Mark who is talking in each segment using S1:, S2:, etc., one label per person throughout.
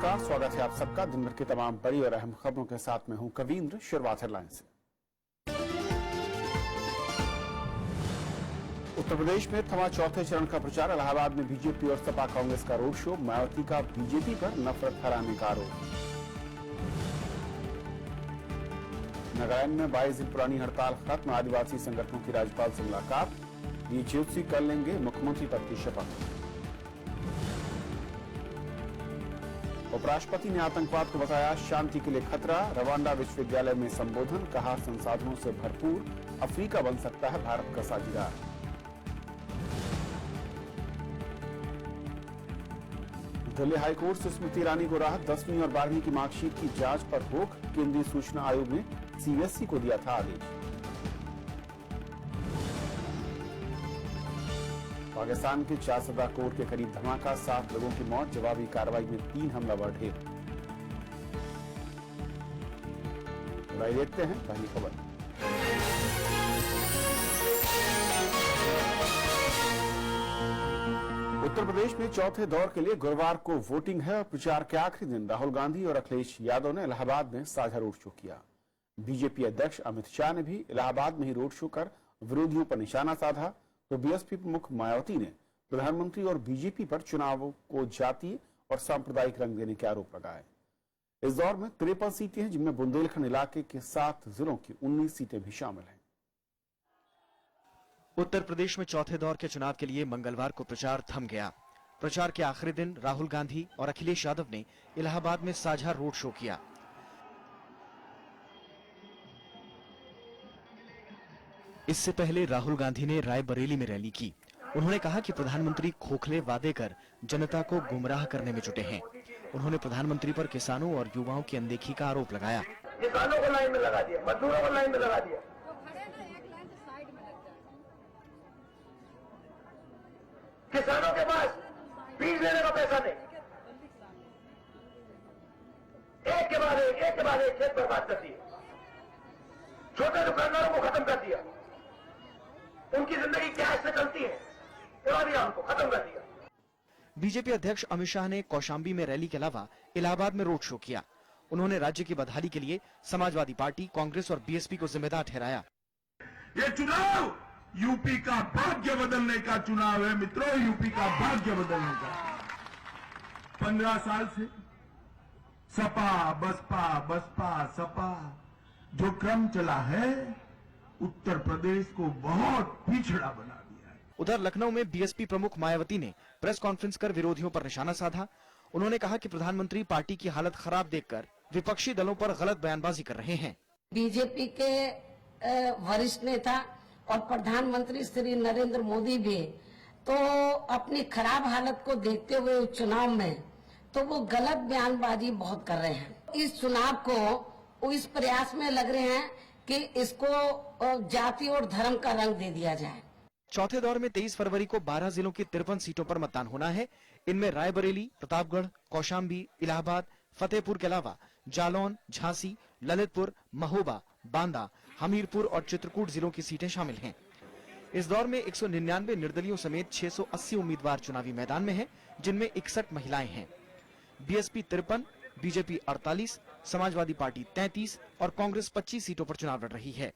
S1: नमस्कार, स्वागत है आप सबका। दिन भर की तमाम बड़ी और अहम खबरों के साथ मैं हूं कवींद्र। शुरुआत हेडलाइन से। उत्तर प्रदेश में थमा चौथे चरण का प्रचार। इलाहाबाद में बीजेपी और सपा कांग्रेस का रोड शो। मायावती का बीजेपी पर नफरत फैलाने का आरोप। नागालैंड में 22 दिन पुरानी हड़ताल खत्म। आदिवासी संगठनों की राज्यपाल से मुलाकात। जीएससी कर लेंगे मुख्यमंत्री पद की शपथ। उपराष्ट्रपति ने आतंकवाद को बताया शांति के लिए खतरा। रवांडा विश्वविद्यालय में संबोधन। कहा संसाधनों से भरपूर अफ्रीका बन सकता है भारत का साझेदार। दिल्ली हाईकोर्ट से स्मृति ईरानी को राहत। 10वीं और 12वीं की मार्कशीट की जांच पर रोक। केंद्रीय सूचना आयोग ने सीबीएसई को दिया था आदेश। पाकिस्तान के 4 करोड़ के करीब धमाका। 7 लोगों की मौत। जवाबी कार्रवाई में 3 हमलावर ढेर। देखते हैं पहली खबर। उत्तर प्रदेश में चौथे दौर के लिए गुरुवार को वोटिंग है और प्रचार के आखिरी दिन राहुल गांधी और अखिलेश यादव ने इलाहाबाद में साझा रोड शो किया। बीजेपी अध्यक्ष अमित शाह ने भी इलाहाबाद में ही रोड शो कर विरोधियों पर निशाना साधा, तो बीएसपी प्रमुख मायावती ने प्रधानमंत्री और बीजेपी पर चुनाव को जातीय और सांप्रदायिक रंग देने के आरोप लगाए। इस दौर में 53 सीटें हैं, जिनमें बुंदेलखंड इलाके के 7 जिलों की 19 सीटें भी शामिल हैं।
S2: उत्तर प्रदेश में चौथे दौर के चुनाव के लिए मंगलवार को प्रचार थम गया। प्रचार के आखिरी दिन राहुल गांधी और अखिलेश यादव ने इलाहाबाद में साझा रोड शो किया। इससे पहले राहुल गांधी ने रायबरेली में रैली की। उन्होंने कहा कि प्रधानमंत्री खोखले वादे कर जनता को गुमराह करने में जुटे हैं। उन्होंने प्रधानमंत्री पर किसानों और युवाओं की अनदेखी का आरोप लगाया।
S3: किसानों को लाइन में लगा दिया, मजदूरों को लाइन में लगा दिया। किसानों के पास बीज लेने का पैसा नहीं। एक के बाद एक खेत बर्बाद कर दिए। छोटे दुकानदारों को खत्म कर दिया। उनकी जिंदगी क्या से चलती है, उड़ा दिया, उनको खत्म कर दिया।
S2: बीजेपी अध्यक्ष अमित शाह ने कौशाम्बी में रैली के अलावा इलाहाबाद में रोड शो किया। उन्होंने राज्य की बदहाली के लिए समाजवादी पार्टी, कांग्रेस और बीएसपी को जिम्मेदार ठहराया।
S4: ये चुनाव यूपी का भाग्य बदलने का चुनाव है मित्रों, यूपी का भाग्य बदलने का। 15 साल से सपा बसपा सपा जो क्रम चला है, उत्तर प्रदेश को बहुत पिछड़ा बना दिया है।
S2: उधर लखनऊ में बीएसपी प्रमुख मायावती ने प्रेस कॉन्फ्रेंस कर विरोधियों पर निशाना साधा। उन्होंने कहा कि प्रधानमंत्री पार्टी की हालत खराब देखकर विपक्षी दलों पर गलत बयानबाजी कर रहे हैं।
S5: बीजेपी के वरिष्ठ नेता और प्रधानमंत्री श्री नरेंद्र मोदी भी तो अपनी खराब हालत को देखते हुए चुनाव में तो वो गलत बयानबाजी बहुत कर रहे हैं। इस चुनाव को वो इस प्रयास में लग रहे हैं कि इसको जाति और धर्म का रंग दे दिया जाए।
S2: चौथे दौर में 23 फरवरी को 12 जिलों की 53 सीटों पर मतदान होना है। इनमें रायबरेली, प्रतापगढ़, कौशाम्बी, इलाहाबाद, फतेहपुर के अलावा जालौन, झांसी, ललितपुर, महोबा, बांदा, हमीरपुर और चित्रकूट जिलों की सीटें शामिल हैं। इस दौर में 199 निर्दलियों समेत 680 उम्मीदवार चुनावी मैदान में हैं, जिनमें 61 महिलाएं हैं। बीएसपी 53, बीजेपी 48, समाजवादी पार्टी 33 और कांग्रेस 25 सीटों पर चुनाव लड़ रही है।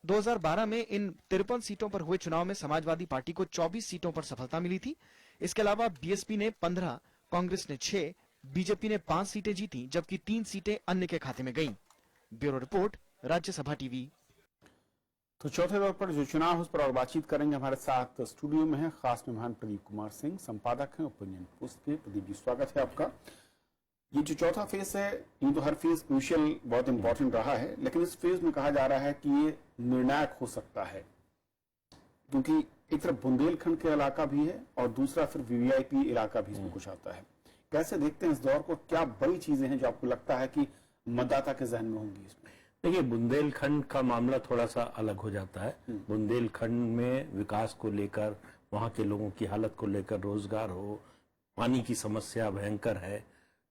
S2: 2012 में इन 53 सीटों पर हुए चुनाव में समाजवादी पार्टी को 24 सीटों पर सफलता मिली थी। इसके अलावा बीएसपी ने 15, कांग्रेस ने 6, बीजेपी ने 5 सीटें जीती, जबकि 3 सीटें अन्य के खाते में गईं। Bureau report, Rajya Sabha TV.
S1: तो चौथे दौर पर जो चुनाव है उस पर और बातचीत करेंगे। हमारे साथ स्टूडियो में है खास मेहमान प्रदीप कुमार सिंह, संपादक हैं ओपिनियन पोस्ट के। प्रदीप जी, स्वागत है आपका। ये जो चौथा फेज है, ये तो हर फेज क्रूशियल बहुत इंपॉर्टेंट रहा है, लेकिन इस फेज में कहा जा रहा है कि ये निर्णायक हो सकता है, क्योंकि एक तरफ बुंदेलखंड का इलाका भी है और दूसरा फिर वीवीआईपी इलाका भी इसमें कुछ आता है। कैसे देखते हैं इस दौर को? क्या बड़ी चीजें हैं जो आपको लगता है कि मतदाता के जहन में होंगी इसमें?
S6: देखिए, बुंदेलखंड का मामला थोड़ा सा अलग हो जाता है। बुंदेलखंड में विकास को लेकर, वहां के लोगों की हालत को लेकर, रोजगार हो, पानी की समस्या भयंकर है,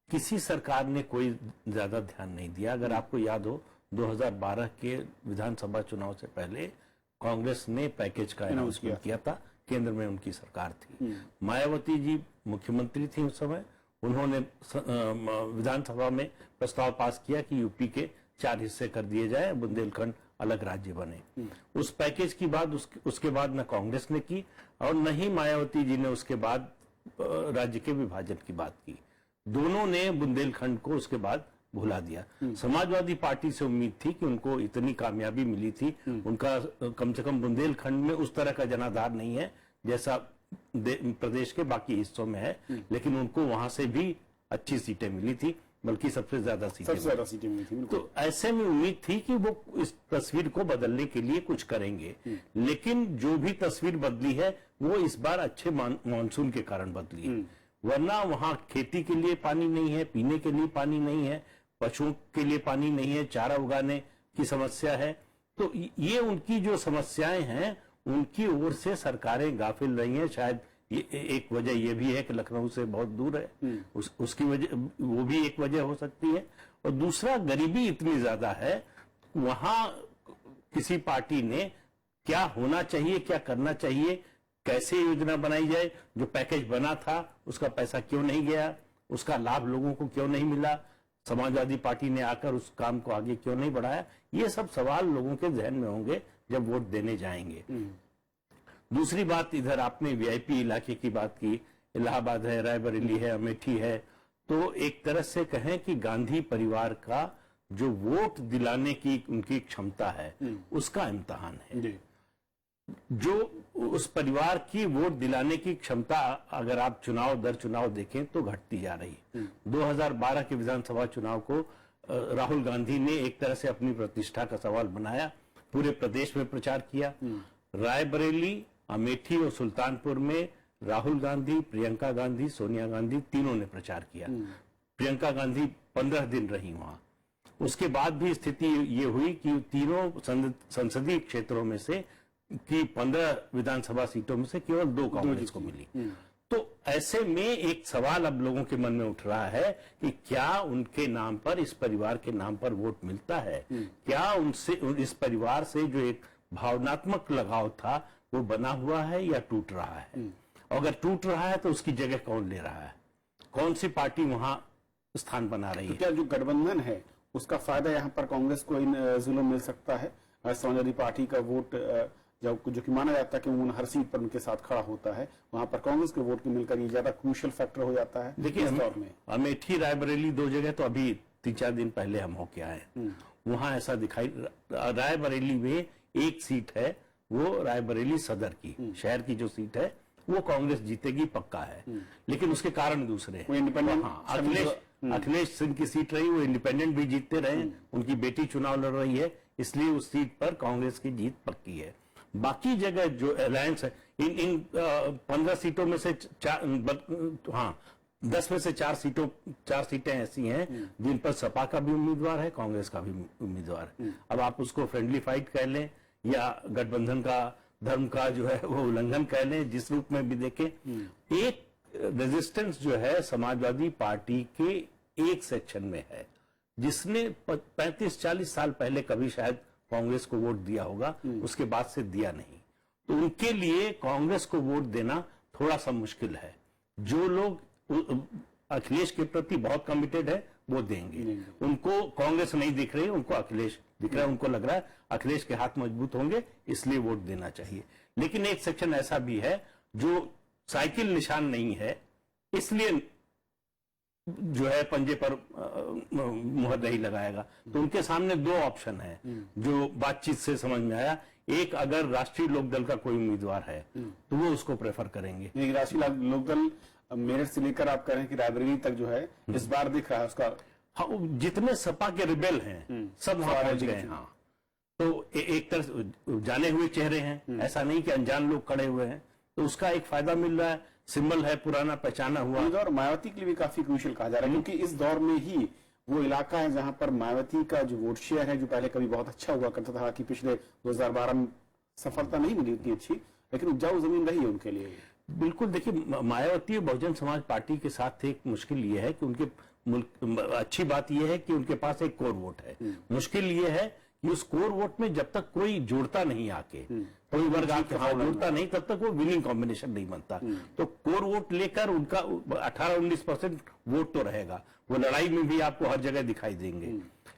S6: किसी सरकार ने कोई ज्यादा ध्यान नहीं दिया। अगर आपको याद हो, 2012 के विधानसभा चुनाव से पहले कांग्रेस ने पैकेज का अनाउंसमेंट किया था। केंद्र में उनकी सरकार थी, मायावती जी मुख्यमंत्री थी उस समय, उन्होंने विधानसभा में प्रस्ताव पास किया कि यूपी के 4 हिस्से कर दिए जाए, बुंदेलखंड अलग राज्य बने। उस पैकेज की बात उसके बाद न कांग्रेस ने की और न ही मायावती जी ने उसके बाद राज्य के विभाजन की बात की। दोनों ने बुंदेलखंड को उसके बाद भुला दिया। समाजवादी पार्टी से उम्मीद थी कि उनको इतनी कामयाबी मिली थी, उनका कम से कम बुंदेलखंड में उस तरह का जनाधार नहीं है जैसा प्रदेश के बाकी हिस्सों में है, लेकिन उनको वहां से भी अच्छी सीटें मिली थी, बल्कि सबसे ज्यादा सीटें
S1: मिली थी।
S6: तो ऐसे में उम्मीद थी कि वो इस तस्वीर को बदलने के लिए कुछ करेंगे, लेकिन जो भी तस्वीर बदली है वो इस बार अच्छे मानसून के कारण बदली है। वरना वहां खेती के लिए पानी नहीं है, पीने के लिए पानी नहीं है, पशुओं के लिए पानी नहीं है, चारा उगाने की समस्या है। तो ये उनकी जो समस्याएं हैं उनकी ओर से सरकारें गाफिल रही हैं। शायद एक वजह यह भी है कि लखनऊ से बहुत दूर है, उसकी वजह वो भी एक वजह हो सकती है। और दूसरा, गरीबी इतनी ज्यादा है, वहां किसी पार्टी ने क्या होना चाहिए, क्या करना चाहिए, कैसे योजना बनाई जाए, जो पैकेज बना था उसका पैसा क्यों नहीं गया, उसका लाभ लोगों को क्यों नहीं मिला, समाजवादी पार्टी ने आकर उस काम को आगे क्यों नहीं बढ़ाया, ये सब सवाल लोगों के जहन में होंगे जब वोट देने जाएंगे। दूसरी बात, इधर आपने वीआईपी इलाके की बात की, इलाहाबाद है, रायबरेली है, अमेठी है, तो एक तरह से कहें कि गांधी परिवार का जो वोट दिलाने की उनकी क्षमता है उसका इम्तिहान है। जो उस परिवार की वोट दिलाने की क्षमता अगर आप चुनाव दर चुनाव देखें तो घटती जा रही है। 2012 के विधानसभा चुनाव को राहुल गांधी ने एक तरह से अपनी प्रतिष्ठा का सवाल बनाया, पूरे प्रदेश में प्रचार किया। रायबरेली, अमेठी और सुल्तानपुर में राहुल गांधी, प्रियंका गांधी, सोनिया गांधी तीनों ने प्रचार किया। प्रियंका गांधी 15 दिन रही वहां। उसके बाद भी स्थिति ये हुई कि तीनों संसदीय क्षेत्रों में से कि 15 विधानसभा सीटों में से केवल 2 कांग्रेस को मिली। तो ऐसे में एक सवाल अब लोगों के मन में उठ रहा है कि क्या उनके नाम पर, इस परिवार के नाम पर वोट मिलता है? क्या उनसे, इस परिवार से जो एक भावनात्मक लगाव था वो बना हुआ है या टूट रहा है? अगर टूट रहा है तो उसकी जगह कौन ले रहा है? कौन सी पार्टी वहां स्थान बना रही है?
S1: क्या जो गठबंधन है उसका फायदा यहाँ पर कांग्रेस को इन जिलों में मिल सकता है? समाजवादी पार्टी का वोट जो कि माना जाता है कि वो हर सीट पर उनके साथ खड़ा होता है, वहां पर कांग्रेस के वोट को मिलकर ये ज्यादा क्रूशियल फैक्टर हो जाता है।
S6: देखिए, अमेठी, रायबरेली 2 जगह तो अभी 3-4 दिन पहले हम होके आए, वहां ऐसा दिखाई, रायबरेली में एक सीट है, वो रायबरेली सदर की, शहर की जो सीट है वो कांग्रेस जीतेगी पक्का है, लेकिन उसके कारण दूसरे हैं।
S1: इंडिपेंडेंट,
S6: अखिलेश सिंह की सीट रही, वो इंडिपेंडेंट भी जीतते रहे, उनकी बेटी चुनाव लड़ रही है, इसलिए उस सीट पर कांग्रेस की जीत पक्की है। बाकी जगह जो अलायंस है, इन 15 सीटों में से 10 में से 4 सीटें ऐसी हैं जिन पर सपा का भी उम्मीदवार है, कांग्रेस का भी उम्मीदवार है। अब आप उसको फ्रेंडली फाइट कह लें या गठबंधन का, धर्म का जो है वो उल्लंघन कह लें, जिस रूप में भी देखें, एक रेजिस्टेंस जो है समाजवादी पार्टी के एक सेक्शन में है, जिसने 35-40 साल पहले कभी शायद कांग्रेस को वोट दिया होगा, उसके बाद से दिया नहीं। तो उनके लिए कांग्रेस को वोट देना थोड़ा सा मुश्किल है। जो लोग अखिलेश के प्रति बहुत कमिटेड है वो देंगे, उनको कांग्रेस नहीं दिख रही, उनको अखिलेश दिख रहा है, उनको लग रहा है अखिलेश के हाथ मजबूत होंगे इसलिए वोट देना चाहिए। लेकिन एक सेक्शन ऐसा भी है जो साइकिल निशान नहीं है, इसलिए जो है पंजे पर मुहर नहीं लगाएगा। तो उनके सामने 2 ऑप्शन है जो बातचीत से समझ में आया। एक, अगर राष्ट्रीय लोकदल का कोई उम्मीदवार है तो वो उसको प्रेफर करेंगे।
S1: राष्ट्रीय लोकदल मेरठ से लेकर आप कह रहे हैं कि रायबरेली तक जो है इस बार दिख रहा है उसका।
S6: हाँ, जितने सपा के रिबेल हैं सब वहां पहुंच गए। हाँ, तो एक तरह जाने हुए चेहरे हैं, ऐसा नहीं कि अनजान लोग खड़े हुए हैं, तो उसका एक फायदा मिल रहा है। सिंबल है पुराना, पहचाना हुआ।
S1: और मायावती के लिए भी काफी क्रूशियल कहा जा रहा है, क्योंकि इस दौर में ही वो इलाका है जहां पर मायावती का जो वोट शेयर है, जो पहले कभी बहुत अच्छा हुआ करता था, हालांकि पिछले 2012 में सफलता नहीं मिली उतनी अच्छी, लेकिन उपजाऊ जमीन रही है उनके लिए।
S6: बिल्कुल, देखिए, मायावती और बहुजन समाज पार्टी के साथ एक मुश्किल ये है कि उनके अच्छी बात यह है कि उनके पास एक कोर वोट है। मुश्किल ये है कि उस कोर वोट में जब तक कोई जोड़ता नहीं आके, कोई वर्ग आके जोड़ता नहीं, तब तक वो विनिंग कॉम्बिनेशन नहीं बनता। तो कोर वोट लेकर उनका 18-19% वोट तो रहेगा, वो लड़ाई में भी आपको हर जगह दिखाई देंगे,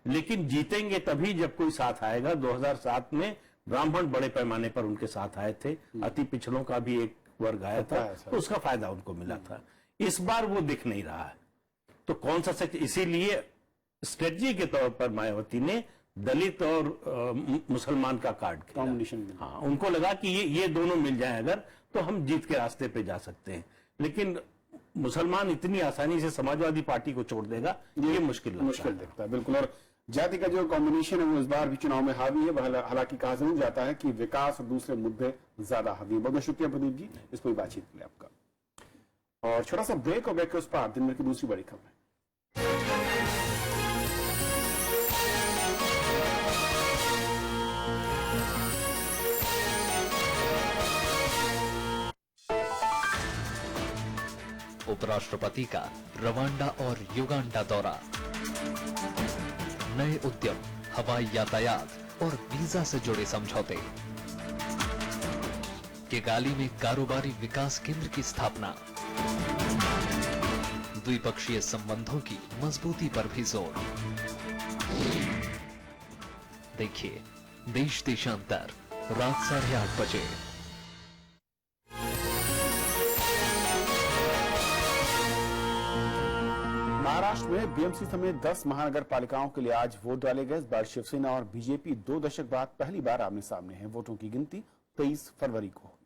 S6: लेकिन जीतेंगे तभी जब कोई साथ आएगा। 2007 में ब्राह्मण बड़े पैमाने पर उनके साथ आए थे, अति पिछड़ों का भी एक वर्ग आया था, तो उसका फायदा उनको मिला था। इस बार वो दिख नहीं रहा है, तो कौन सा सच, इसीलिए स्ट्रेटजी के तौर पर मायावती ने दलित और मुसलमान का कार्ड खेला।
S1: कॉम्बिनेशन।
S6: हाँ, उनको लगा कि ये दोनों मिल जाए अगर, तो हम जीत के रास्ते पे जा सकते हैं, लेकिन मुसलमान इतनी आसानी से समाजवादी पार्टी को छोड़ देगा, ये मुश्किल
S1: दिखता है। बिल्कुल। और जाति का जो कॉम्बिनेशन है वो इस बार भी चुनाव में हावी है। हालांकि कहा जरूर जाता है कि विकास और दूसरे मुद्दे ज्यादा हावी है। बहुत बहुत शुक्रिया प्रदीप जी इस पूरी बातचीत के लिए आपका। और छोटा सा ब्रेक और ब्रेक के उस पार दिन भर की दूसरी बड़ी खबर।
S7: उपराष्ट्रपति का रवांडा और युगांडा दौरा, नए उद्यम, हवाई यातायात और वीजा से जुड़े समझौते, किगाली में कारोबारी विकास केंद्र की स्थापना, द्विपक्षीय संबंधों की मजबूती पर भी जोर। देखिए देश देशांतर रात 8:30 बजे।
S1: महाराष्ट्र में बीएमसी समेत 10 महानगर पालिकाओं के लिए आज वोट डाले गए। इस बार शिवसेना और बीजेपी 2 दशक बाद पहली बार आमने सामने हैं। वोटों की गिनती 23 फरवरी को होगी।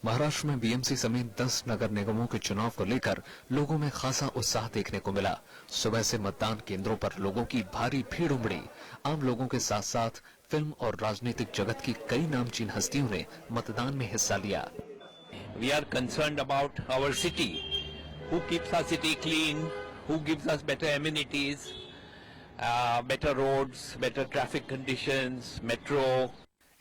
S7: महाराष्ट्र में बीएमसी समेत 10 नगर निगमों के चुनाव को लेकर लोगों में खासा उत्साह देखने को मिला। सुबह से मतदान केंद्रों पर लोगों की भारी भीड़ उमड़ी। आम लोगों के साथ साथ फिल्म और राजनीतिक जगत की कई नामचीन हस्तियों ने मतदान में हिस्सा लिया।
S8: We are concerned about our city. Who keeps our city clean? Who gives us better amenities, better roads, better traffic conditions, metro?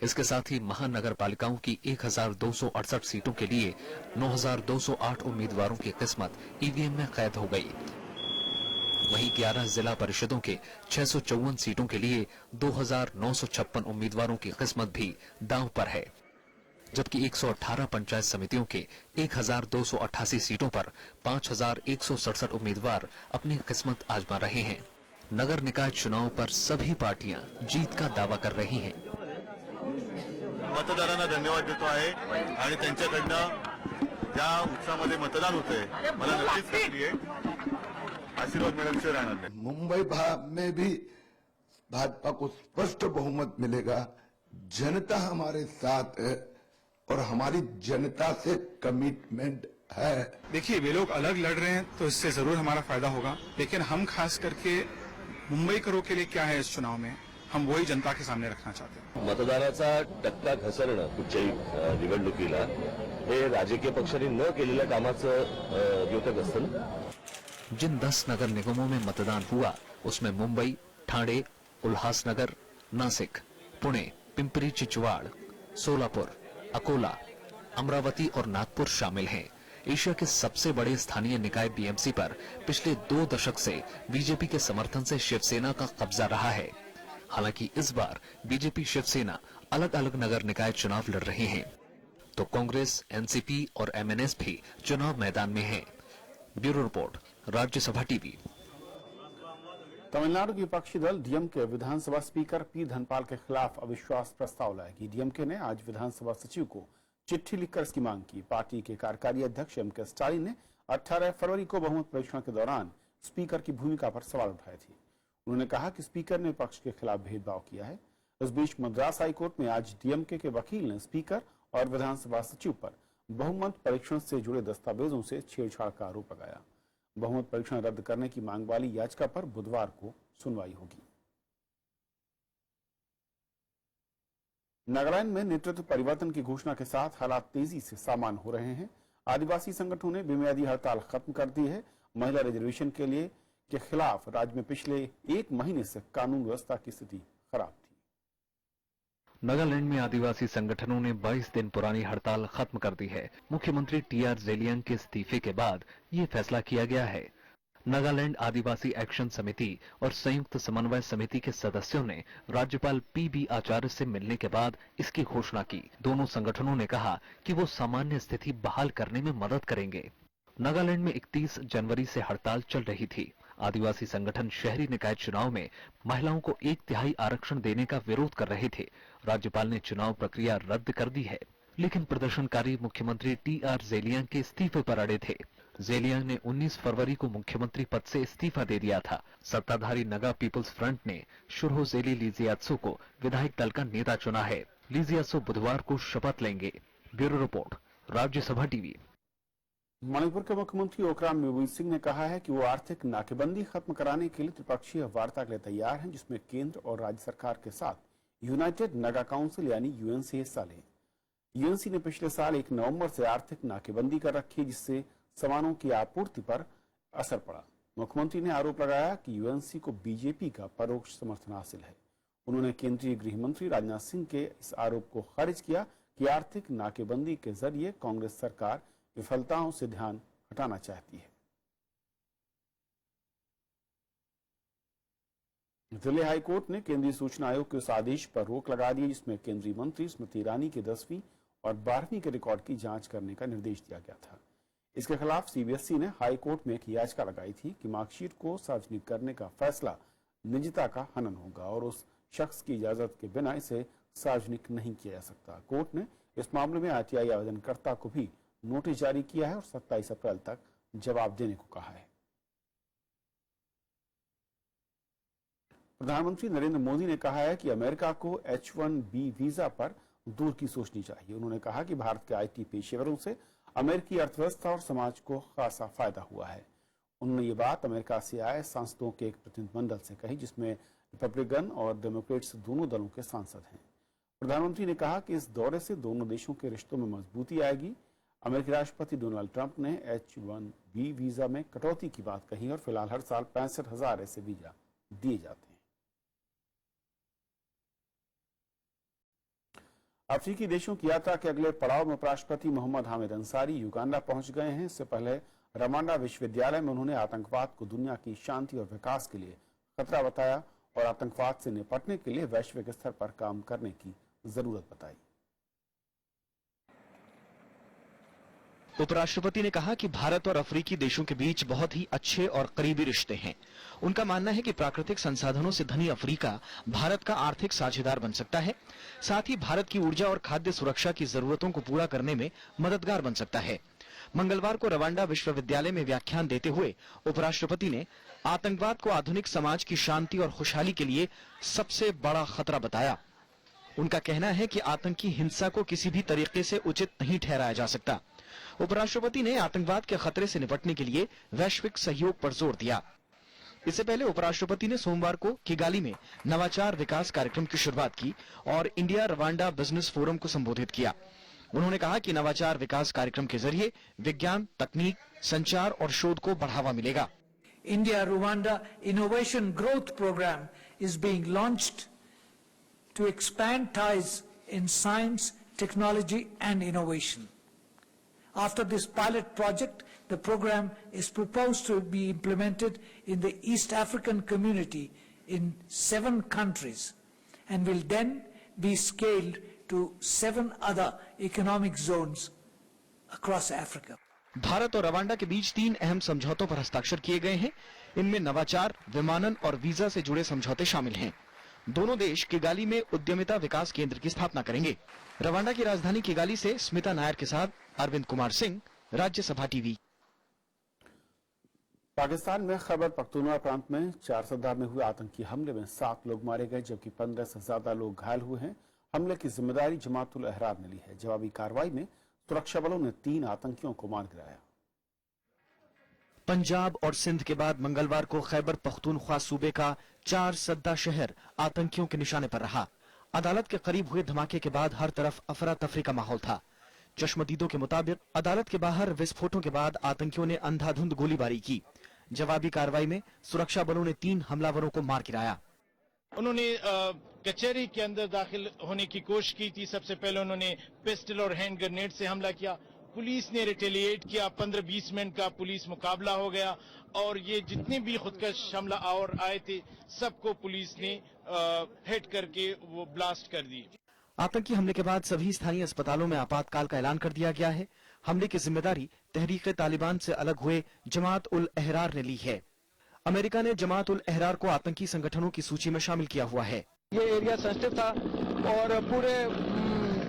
S7: इसके साथ ही महानगर पालिकाओं की 1268 सीटों के लिए 9208 उम्मीदवारों की किस्मत ईवीएम में कैद हो गई। वहीं 11 जिला परिषदों के 654 सीटों के लिए 2956 उम्मीदवारों की किस्मत भी दांव पर है, जबकि 118 पंचायत समितियों के 1288 सीटों पर 5167 उम्मीदवार अपनी किस्मत आजमा रहे हैं। नगर निकाय चुनाव पर सभी पार्टियां जीत का दावा कर रही हैं।
S9: मतदारांना धन्यवाद देतो आहे आणि त्यांच्याकडनं ज्या उत्साहामध्ये मतदान होतंय मला नक्कीच खात्री आहे आशीर्वाद मिळाल्याशिवाय राहणार नाही।
S10: मुंबई में भी भाजपा को स्पष्ट बहुमत मिलेगा। जनता हमारे साथ है और हमारी जनता से कमिटमेंट है।
S11: देखिए वे लोग अलग लड़ रहे हैं तो इससे जरूर हमारा फायदा होगा, लेकिन हम खास करके मुंबईकरों के लिए क्या है इस चुनाव में, हम वही जनता के सामने रखना चाहते हैं।
S12: मतदानाचा टक्का घसरणं कुठच्याही निवडणुकीला हे राजकीय पक्षांनी न केलेल्या कामाचं द्योतक असतं ना।
S7: जिन 10 नगर निगमों में मतदान हुआ उसमें मुंबई, ठाणे, उल्हासनगर, नासिक, पुणे, पिंपरी चिंचवाड़, सोलापुर, अकोला, अमरावती और नागपुर शामिल हैं। एशिया के सबसे बड़े स्थानीय निकाय बीएमसी पर पिछले 2 दशक से बीजेपी के समर्थन से शिवसेना का कब्जा रहा है। हालांकि इस बार बीजेपी शिवसेना अलग अलग नगर निकाय चुनाव लड़ रहे हैं, तो कांग्रेस, एनसीपी और एमएनएस भी चुनाव मैदान में हैं। Bureau report, Rajya Sabha TV.
S1: Tamil Nadu की विपक्षी दल डीएमके विधानसभा स्पीकर पी धनपाल के खिलाफ अविश्वास प्रस्ताव लाएगी। डीएमके ने आज विधानसभा सचिव को चिट्ठी लिखकर इसकी मांग की। पार्टी के कार्यकारी अध्यक्ष एम.के. स्टालिन ने 18 फरवरी को बहुमत परीक्षण के दौरान स्पीकर की भूमिका पर सवाल उठाए थे। उन्होंने कहा कि स्पीकर ने विपक्ष के खिलाफ भेदभाव किया है। इस बीच मद्रास हाईकोर्ट में आज डीएमके के वकील ने स्पीकर और विधानसभा सचिव पर बहुमत परीक्षण से जुड़े दस्तावेजों से छेड़छाड़ का आरोप लगाया। बहुमत परीक्षण रद्द करने की मांग वाली याचिका पर बुधवार को सुनवाई होगी। नागालैंड में नेतृत्व परिवर्तन की घोषणा के साथ हालात तेजी से सामान्य हो रहे हैं। आदिवासी संगठनों ने बेमियादी हड़ताल खत्म कर दी है। महिला रिजर्वेशन के खिलाफ राज्य में पिछले 1 महीने से कानून व्यवस्था की स्थिति खराब थी।
S7: नागालैंड में आदिवासी संगठनों ने 22 दिन पुरानी हड़ताल खत्म कर दी है। मुख्यमंत्री टीआर जेलियांग के इस्तीफे के बाद ये फैसला किया गया है। नागालैंड आदिवासी एक्शन समिति और संयुक्त समन्वय समिति के सदस्यों ने राज्यपाल पीबी आचार्य से मिलने के बाद इसकी घोषणा की। दोनों संगठनों ने कहा कि वो सामान्य स्थिति बहाल करने में मदद करेंगे। नागालैंड में 31 जनवरी से हड़ताल चल रही थी। आदिवासी संगठन शहरी निकाय चुनाव में महिलाओं को 1/3 आरक्षण देने का विरोध कर रहे थे। राज्यपाल ने चुनाव प्रक्रिया रद्द कर दी है, लेकिन प्रदर्शनकारी मुख्यमंत्री टी.आर. ज़ेलियांग के इस्तीफे पर अड़े थे। ज़ेलियांग ने 19 फरवरी को मुख्यमंत्री पद से इस्तीफा दे दिया था। सत्ताधारी नगा पीपुल्स फ्रंट ने शुरहोज़ेली लीजियात्सो को विधायक दल का नेता चुना है। लीजियात्सो बुधवार को शपथ लेंगे। Bureau report, Rajya Sabha TV.
S1: Manipur के मुख्यमंत्री ओकराम मेबुई सिंह ने कहा है कि वो आर्थिक नाकेबंदी खत्म कराने के लिए त्रिपक्षीय वार्ता के लिए तैयार हैं, जिसमें केंद्र और राज्य सरकार के साथ यूनाइटेड नगा काउंसिल यानी यूएनसी हिस्सा ले। यूएनसी ने पिछले साल 1 नवंबर से आर्थिक नाकेबंदी कर रखी, जिससे सामानों की आपूर्ति पर असर पड़ा। मुख्यमंत्री ने आरोप लगाया कि यूएनसी को बीजेपी का परोक्ष समर्थन हासिल है। उन्होंने केंद्रीय गृह मंत्री राजनाथ सिंह के इस आरोप को खारिज किया कि आर्थिक नाकेबंदी के जरिए कांग्रेस सरकार विफलताओं से ध्यान हटाना चाहती है। दिल्ली हाईकोर्ट ने केंद्रीय सूचना आयोग के उस आदेश पर रोक लगा दी जिसमें केंद्रीय मंत्री स्मृति ईरानी के 10वीं और 12वीं के रिकॉर्ड की जांच करने का निर्देश दिया गया था। इसके खिलाफ सीबीएसई ने हाईकोर्ट में एक याचिका लगाई थी कि मार्कशीट को सार्वजनिक करने का फैसला निजता का हनन होगा और उस शख्स की इजाजत के बिना इसे सार्वजनिक नहीं किया जा सकता। कोर्ट ने इस मामले में आरटीआई आवेदनकर्ता को भी नोटिस जारी किया है और 27 अप्रैल तक जवाब देने को कहा है। प्रधानमंत्री नरेंद्र मोदी ने कहा है कि अमेरिका को H-1B वीजा पर दूर की सोचनी चाहिए। उन्होंने कहा कि भारत के आईटी पेशेवरों से अमेरिकी अर्थव्यवस्था और समाज को खासा फायदा हुआ है। उन्होंने ये बात अमेरिका से आए सांसदों के एक प्रतिनिधिमंडल से कही, जिसमें रिपब्लिकन और डेमोक्रेट्स दोनों दलों के सांसद हैं। प्रधानमंत्री ने कहा कि इस दौरे से दोनों देशों के रिश्तों में मजबूती आएगी। अमेरिकी राष्ट्रपति डोनाल्ड ट्रंप ने H-1B वीजा में कटौती की बात कही और फिलहाल हर साल 65,000 ऐसे वीजा दिए जाते हैं। अफ्रीकी देशों की यात्रा के अगले पड़ाव में उपराष्ट्रपति मोहम्मद हामिद अंसारी युगांडा पहुंच गए हैं। इससे पहले रवांडा विश्वविद्यालय में उन्होंने आतंकवाद को दुनिया की शांति और विकास के लिए खतरा बताया और आतंकवाद से निपटने के लिए वैश्विक स्तर पर काम करने की जरूरत बताई।
S2: उपराष्ट्रपति ने कहा कि भारत और अफ्रीकी देशों के बीच बहुत ही अच्छे और करीबी रिश्ते हैं। उनका मानना है कि प्राकृतिक संसाधनों से धनी अफ्रीका भारत का आर्थिक साझेदार बन सकता है, साथ ही भारत की ऊर्जा और खाद्य सुरक्षा की जरूरतों को पूरा करने में मददगार बन सकता है। मंगलवार को रवांडा विश्वविद्यालय में व्याख्यान देते हुए उपराष्ट्रपति ने आतंकवाद को आधुनिक समाज की शांति और खुशहाली के लिए सबसे बड़ा खतरा बताया। उनका कहना है कि आतंकी हिंसा को किसी भी तरीके से उचित नहीं ठहराया जा सकता। उपराष्ट्रपति ने आतंकवाद के खतरे से निपटने के लिए वैश्विक सहयोग पर जोर दिया। इससे पहले उपराष्ट्रपति ने सोमवार को किगाली में नवाचार विकास कार्यक्रम की शुरुआत की और इंडिया रवांडा बिजनेस फोरम को संबोधित किया। उन्होंने कहा कि नवाचार विकास कार्यक्रम के जरिए विज्ञान, तकनीक, संचार और शोध को बढ़ावा मिलेगा।
S13: India Rwanda Innovation Growth Program is being launched to expand ties in science, technology and innovation. After this pilot project, the program is proposed to be implemented in the East African community in 7 countries and will then be scaled to 7 other economic zones across Africa.
S2: Bharat और Rwanda के बीच 3 अहम समझौतों पर हस्ताक्षर किए गए हैं। इनमें नवाचार, विमानन और वीजा से जुड़े समझौते शामिल हैं। दोनों देश किगाली में उद्यमिता विकास केंद्र की स्थापना करेंगे। रवांडा की राजधानी किगाली से स्मिता नायर के साथ अरविंद कुमार सिंह, राज्यसभा टीवी।
S1: पाकिस्तान में खैबर पख्तूनख्वा प्रांत में 4 सप्ताह में हुए आतंकी हमले में 7 लोग मारे गए जबकि 15 से ज्यादा लोग घायल हुए हैं। हमले की जिम्मेदारी जमातुल अहरार ने ली है। जवाबी कार्रवाई में सुरक्षा बलों ने 3 आतंकियों को मार गिराया।
S2: पंजाब और सिंध के बाद मंगलवार को खैबर पख्तूनख्वा सूबे का 4 सद्दा शहर आतंकियों के निशाने पर रहा। अदालत के करीब हुए धमाके के बाद हर तरफ अफरा तफरी का माहौल था। चश्मदीदों के मुताबिक अदालत के बाहर विस्फोटों के बाद आतंकियों ने अंधाधुंध गोलीबारी की। जवाबी कार्रवाई में सुरक्षा बलों ने 3 हमलावरों को मार गिराया।
S14: उन्होंने कचहरी के अंदर दाखिल होने की कोशिश की थी। सबसे पहले उन्होंने पिस्टल और हैंड ग्रेनेड से हमला किया, पुलिस ने रिटेलिएट किया, 15-20 मिनट का पुलिस मुकाबला हो गया और ये जितने भी खुदकश हमला और आए थे सबको पुलिस ने हिट करके वो ब्लास्ट कर दी।
S2: आतंकी हमले के बाद सभी स्थानीय अस्पतालों में आपातकाल का ऐलान कर दिया गया है। हमले की जिम्मेदारी तहरीक तालिबान से अलग हुए जमात उल अहरार ने ली है। अमेरिका ने जमात उल अहरार को आतंकी संगठनों की सूची में शामिल किया हुआ है।
S15: ये एरिया सेंसिटिव था और पूरे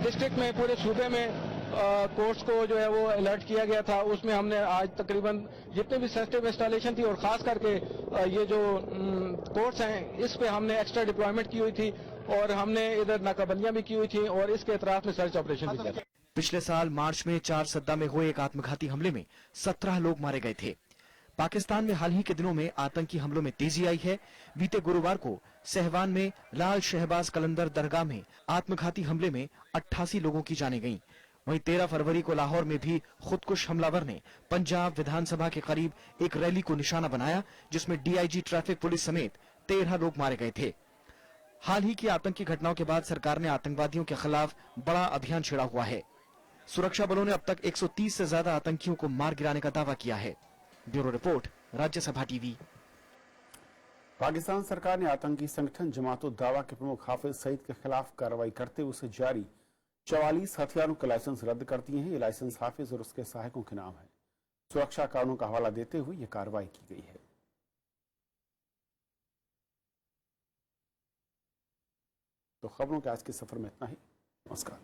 S15: डिस्ट्रिक्ट में, पूरे सूबे में कोर्ट्स को जो है वो अलर्ट किया गया था। उसमें हमने आज तकरीबन जितने भी सेंसिटिव इंस्टॉलेशन थी और खास करके ये जो कोर्ट्स हैं इस पे हमने एक्स्ट्रा डिप्लॉयमेंट की हुई थी और हमने इधर नाकाबंदियां भी की हुई थी और इसके एतराफ में सर्च ऑपरेशन भी किया था।
S2: पिछले साल मार्च में 4 सद्दा में हुए एक आत्मघाती हमले में 17 लोग मारे गए थे। पाकिस्तान में हाल ही के दिनों में आतंकी हमलों में तेजी आई है। बीते गुरुवार को सहवान में लाल शहबाज कलंदर दरगाह में आत्मघाती हमले में 88 लोगों की जानें गईं। वहीं 13 फरवरी को लाहौर में भी खुदकुश हमलावर ने पंजाब विधानसभा के करीब एक रैली को निशाना बनाया, जिसमें डीआईजी ट्रैफिक पुलिस समेत 13 लोग मारे गए थे। हाल ही की आतंकी घटनाओं के बाद सरकार ने आतंकवादियों के खिलाफ बड़ा अभियान छेड़ा हुआ है। सुरक्षा बलों ने अब तक 130 से ज्यादा आतंकियों को मार गिराने का दावा किया है। Bureau report, Rajya Sabha TV.
S1: Pakistan सरकार ने आतंकी संगठन जमात उद दावा के प्रमुख हाफिज सईद के खिलाफ कार्रवाई करते हुए उसे जारी 44 हथियारों के लाइसेंस रद्द कर दिए हैं। ये लाइसेंस हाफिज और उसके सहायकों के नाम है। सुरक्षा कारणों का हवाला देते हुए यह कार्रवाई की गई है। तो खबरों के आज के सफर में इतना ही। नमस्कार।